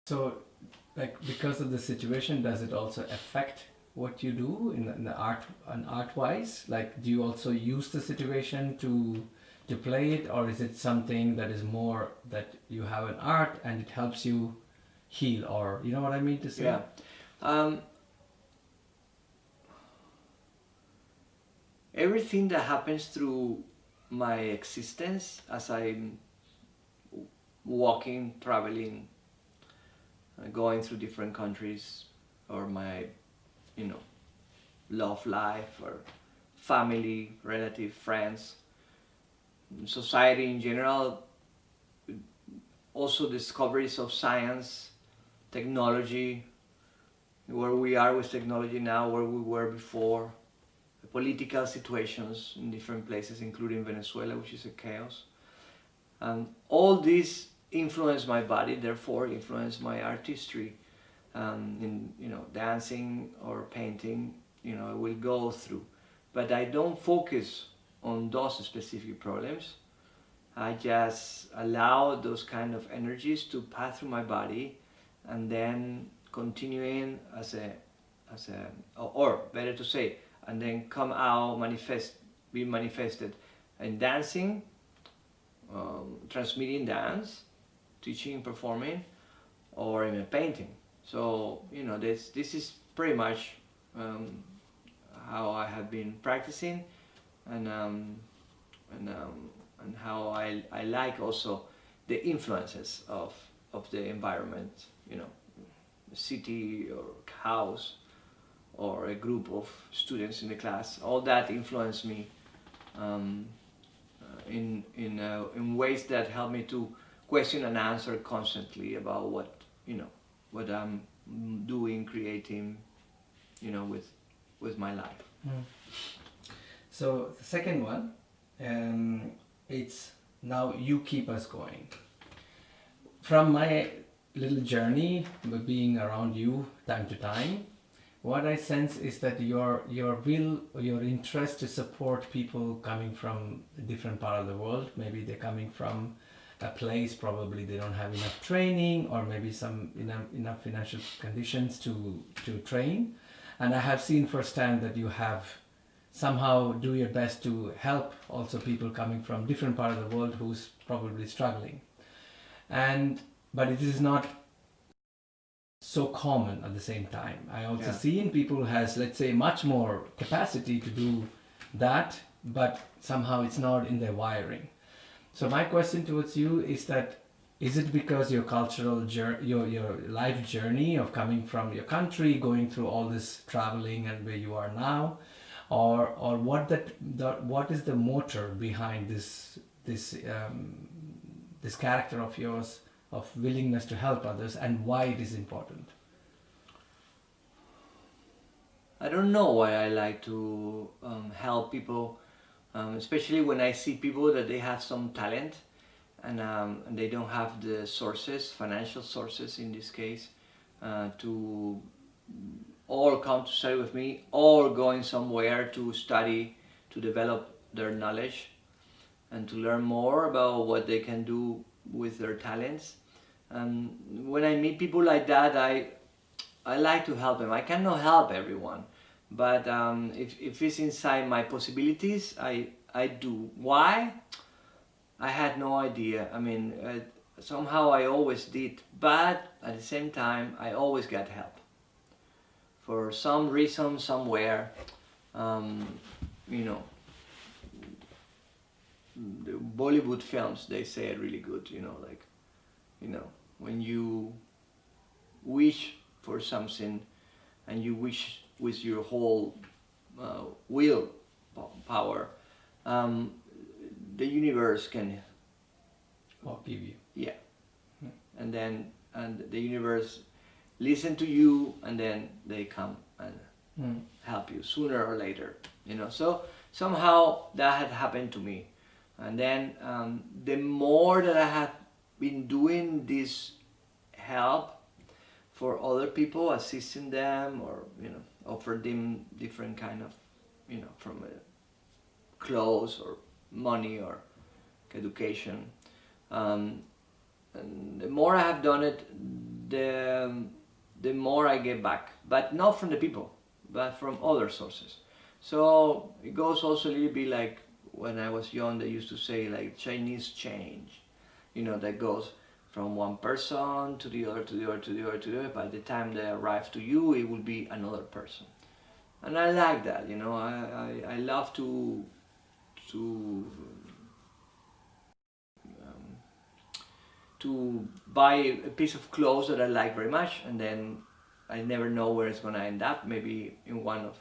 So, like, because of the situation, does it also affect what you do in the art and art wise? Like, do you also use the situation to play it, or is it something that is more that you have an art and it helps you heal, or you know what I mean to say? Yeah. Um, Everything that happens through my existence as I'm walking, traveling, going through different countries, or my, you know, love life, or family, relative, friends, society in general, also discoveries of science, technology, where we are with technology now, where we were before, political situations in different places, including Venezuela, which is a chaos. And all this influence my body, therefore influence my artistry. In dancing or painting, I will go through, but I don't focus on those specific problems. I just allow those kind of energies to pass through my body, and then continuing or better to say, and then come out, be manifested in dancing, transmitting dance, teaching, performing, or in a painting. So this is pretty much um, how I have been practicing, and and um, and how I like also the influences of the environment. City or house or a group of students in the class. All that influenced me um, in ways that help me to question and answer constantly about what I'm doing, creating, with my life. Mm. So the second one, um, it's now you keep us going. From my little journey, being around you time to time, what I sense is that your will, your interest to support people coming from a different part of the world. Maybe they're coming from a place probably they don't have enough training, or maybe some enough financial conditions to train. And I have seen firsthand that you have somehow do your best to help also people coming from different part of the world who's probably struggling. And but it is not so common at the same time. I also Yeah. see in people who has, let's say, much more capacity to do that, but somehow it's not in their wiring. So my question towards you is that, is it because your cultural your life journey of coming from your country, going through all this traveling and where you are now, or what is the motor behind this character of yours of willingness to help others, and why it is important? I don't know why I like to help people, especially when I see people that they have some talent, and they don't have the sources, financial sources in this case, to all come to study with me, or going somewhere to study, to develop their knowledge, and to learn more about what they can do with their talents. And when I meet people like that, I like to help them. I cannot help everyone, but if it's inside my possibilities, I do. Why? I had no idea. I mean, somehow I always did, but at the same time, I always got help. For some reason, somewhere, um, you know, the Bollywood films, they say it really good. Like, when you wish for something, and you wish with your whole will power, um, the universe can, Or give you? yeah, and the universe listen to you, and then they come and Mm. help you sooner or later. So somehow that had happened to me, and then the more that I have been doing this help for other people, assisting them, or offer them different kind of, from clothes or money or education. Um, and the more I have done it, the more I get back, but not from the people, but from other sources. So it goes also a little bit like when I was young, they used to say like Chinese change, that goes from one person to the other, to the other, to the other, to the other. By the time they arrive to you, it will be another person. And I like that, I love to um, to buy a piece of clothes that I like very much, and then I never know where it's gonna end up. Maybe in one of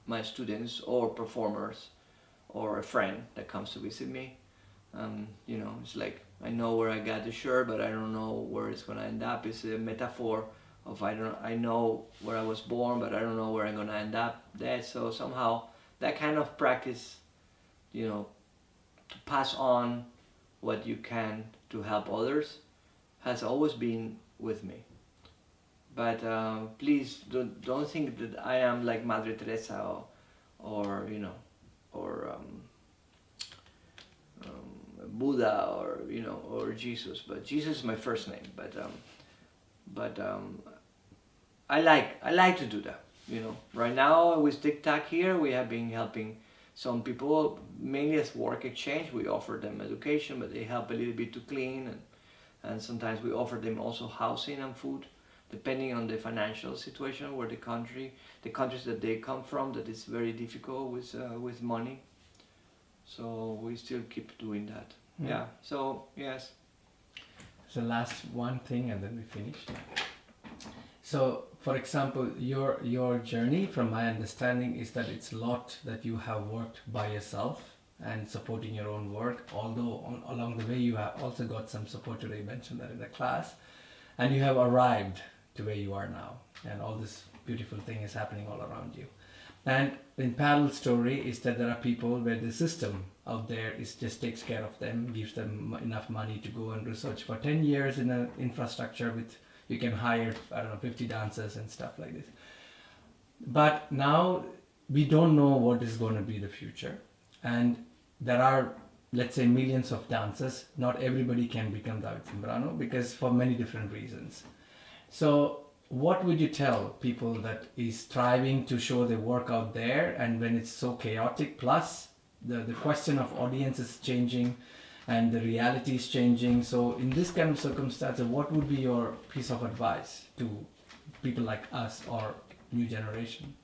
my students or performers or a friend that comes to visit me. It's like I know where I got the shirt, but I don't know where it's gonna end up. It's a metaphor of I know where I was born, but I don't know where I'm gonna end up. So somehow that kind of practice, to pass on what you can to help others, has always been with me. But please don't think that I am like Madre Teresa or or Buddha or Jesus. But Jesus is my first name. But I like to do that. Right now with TikTok here, we have been helping some people mainly as work exchange. We offer them education, but they help a little bit to clean, and sometimes we offer them also housing and food, depending on the financial situation where the countries that they come from, that is very difficult with money. So we still keep doing that. Yeah. So yes. So last one thing and then we finish. So, for example, your journey, from my understanding, is that it's a lot that you have worked by yourself and supporting your own work. Although along the way you have also got some support. Today, you mentioned that in the class, and you have arrived to where you are now, and all this beautiful thing is happening all around you. And in parallel story is that there are people where the system out there is just takes care of them, gives them enough money to go and research for 10 years in an infrastructure with you can hire, 50 dancers and stuff like this. But now we don't know what is going to be the future. And there are, let's say, millions of dancers. Not everybody can become David Zambrano because for many different reasons. So what would you tell people that is striving to show their work out there, and when it's so chaotic, plus the question of audience is changing and the reality is changing. So in this kind of circumstances, what would be your piece of advice to people like us or new generation?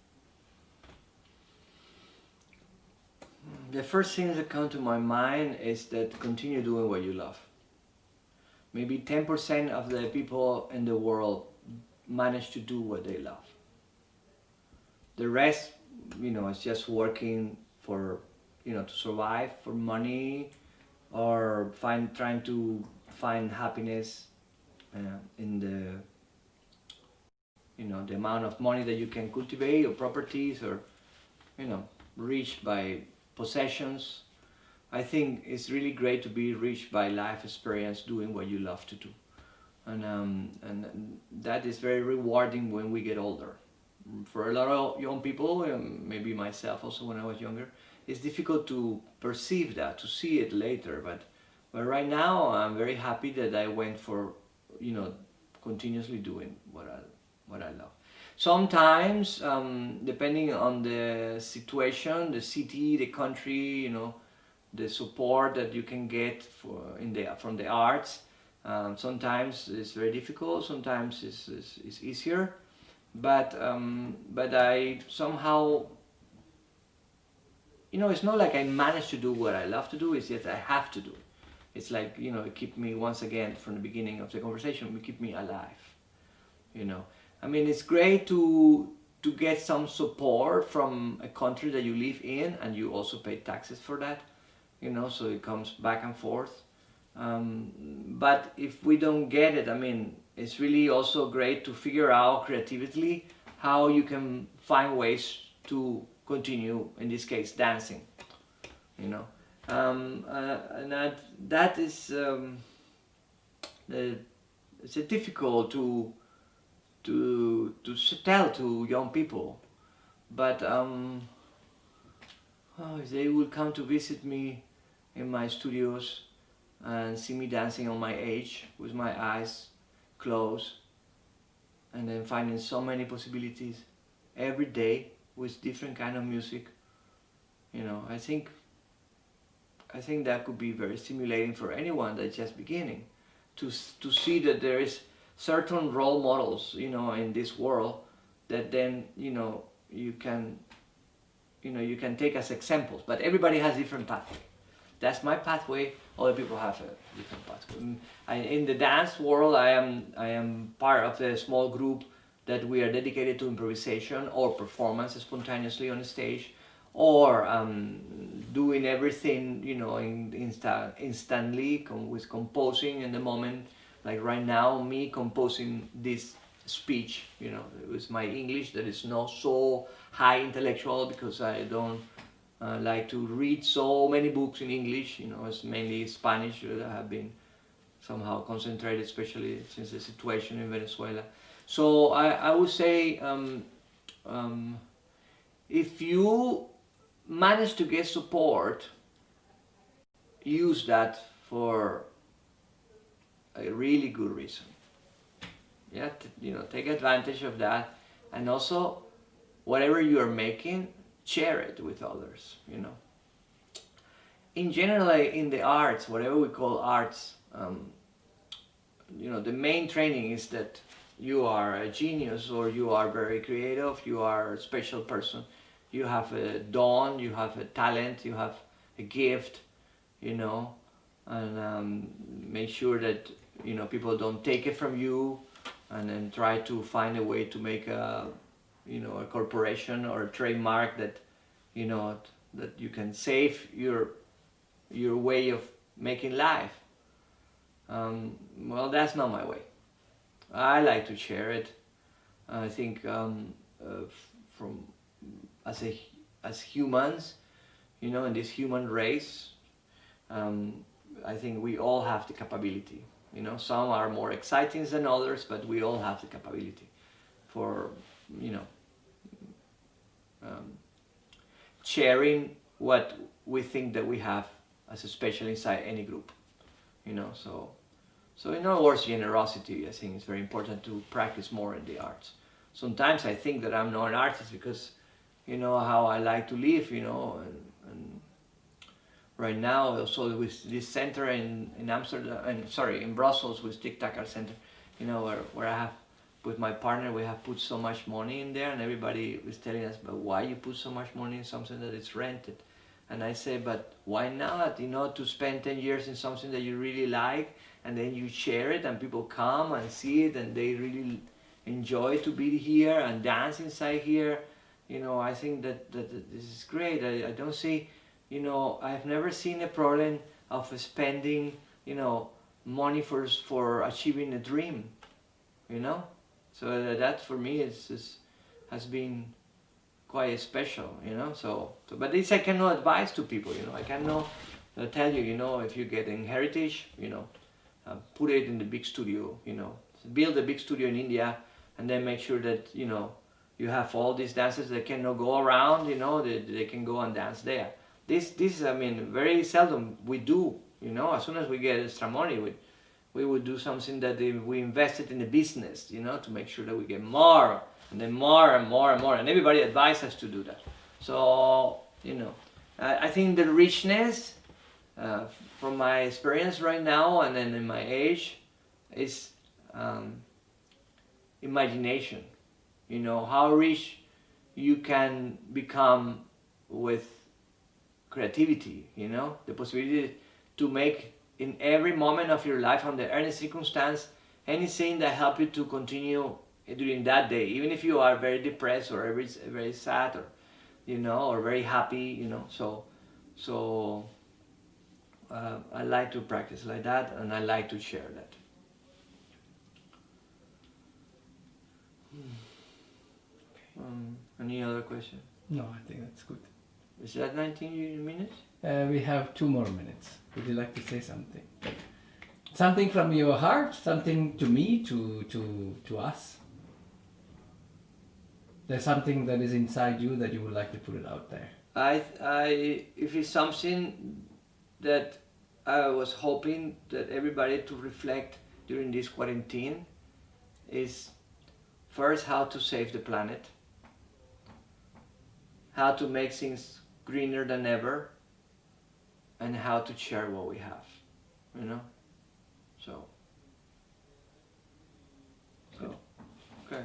The first thing that comes to my mind is that continue doing what you love. Maybe 10% of the people in the world manage to do what they love. The rest, is just working for, to survive, for money, or trying to find happiness in the amount of money that you can cultivate, or properties, or reached by possessions. I think it's really great to be reached by life experience doing what you love to do, and that is very rewarding when we get older. For a lot of young people, maybe myself also when I was younger, it's difficult to perceive that, to see it later. But right now, I'm very happy that I went for, continuously doing what I love. Sometimes, depending on the situation, the city, the country, the support that you can get from the arts, sometimes it's very difficult. Sometimes it's easier. But I somehow, it's not like I managed to do what I love to do, it's just I have to do. It's like, it keep me, once again, from the beginning of the conversation, it keep me alive. I mean, it's great to get some support from a country that you live in, and you also pay taxes for that, so it comes back and forth. But if we don't get it, I mean, it's really also great to figure out creatively how you can find ways to continue, in this case, dancing, and that is it's difficult to tell to young people, but if they will come to visit me in my studios and see me dancing on my age with my eyes close, and then finding so many possibilities every day with different kind of music. You know, I think that could be very stimulating for anyone that's just beginning to see that there is certain role models, you know, in this world that then, you know, you can take as examples. But everybody has different pathway. That's my pathway. Other people have a different pathway. In the dance world, I am part of a small group that we are dedicated to improvisation or performance spontaneously on the stage, or doing everything, you know, instantly with composing in the moment. Like right now, me composing this speech, you know, with my English that is not so high intellectual, because I don't like to read so many books in English. You know, it's mainly Spanish that I have been somehow concentrated, especially since the situation in Venezuela. So I would say, if you manage to get support, use that for a really good reason. Yeah, you know, take advantage of that, and also whatever you are making, share it with others. You know, in general, in the arts, whatever we call arts, you know, the main training is that you are a genius, or you are very creative, you are a special person, you have a dawn, you have a talent, you have a gift, you know, and make sure that, you know, people don't take it from you, and then try to find a way to make a, you know, a corporation or a trademark that, you know, that you can save your way of making life. Well, that's not my way. I like to share it. I think from as humans, you know, in this human race, I think we all have the capability. You know, some are more exciting than others, but we all have the capability for, you know, sharing what we think that we have as a special inside any group. You know, so in other words, generosity, I think, is very important to practice more in the arts. Sometimes I think that I'm not an artist because, you know, how I like to live, you know, and right now also with this center in Amsterdam, in Brussels, with Tic Tac Art Center, you know, where I have, with my partner, we have put so much money in there, and everybody was telling us, but why you put so much money in something that is rented? And I say, but why not, you know, to spend 10 years in something that you really like, and then you share it, and people come and see it, and they really enjoy to be here and dance inside here. You know, I think that this is great. I don't see, you know, I've never seen a problem of spending, you know, money for achieving a dream, you know. So that for me has been quite special, you know. So but this I cannot advise to people, you know. I cannot tell you, you know, if you get in heritage, you know, put it in the big studio, you know, build a big studio in India, and then make sure that, you know, you have all these dancers that cannot go around, you know, they can go and dance there. This I mean, very seldom we do, you know. As soon as we get extra money, we would do something that we invested in the business, you know, to make sure that we get more, and then more and more and more, and everybody advised us to do that. So, you know, I think the richness, from my experience right now and then in my age, is imagination. You know, how rich you can become with creativity, you know, the possibility to make in every moment of your life, under any circumstance, anything that help you to continue during that day, even if you are very depressed or very sad, or, you know, or very happy, you know. So I like to practice like that, and I like to share that. Any other question? No, I think that's good. Is that 19 minutes? We have 2 more minutes. Would you like to say something? Something from your heart, something to me, to us? There's something that is inside you that you would like to put it out there. If it's something that I was hoping that everybody to reflect during this quarantine, is first how to save the planet, how to make things greener than ever, and how to share what we have, you know? So okay.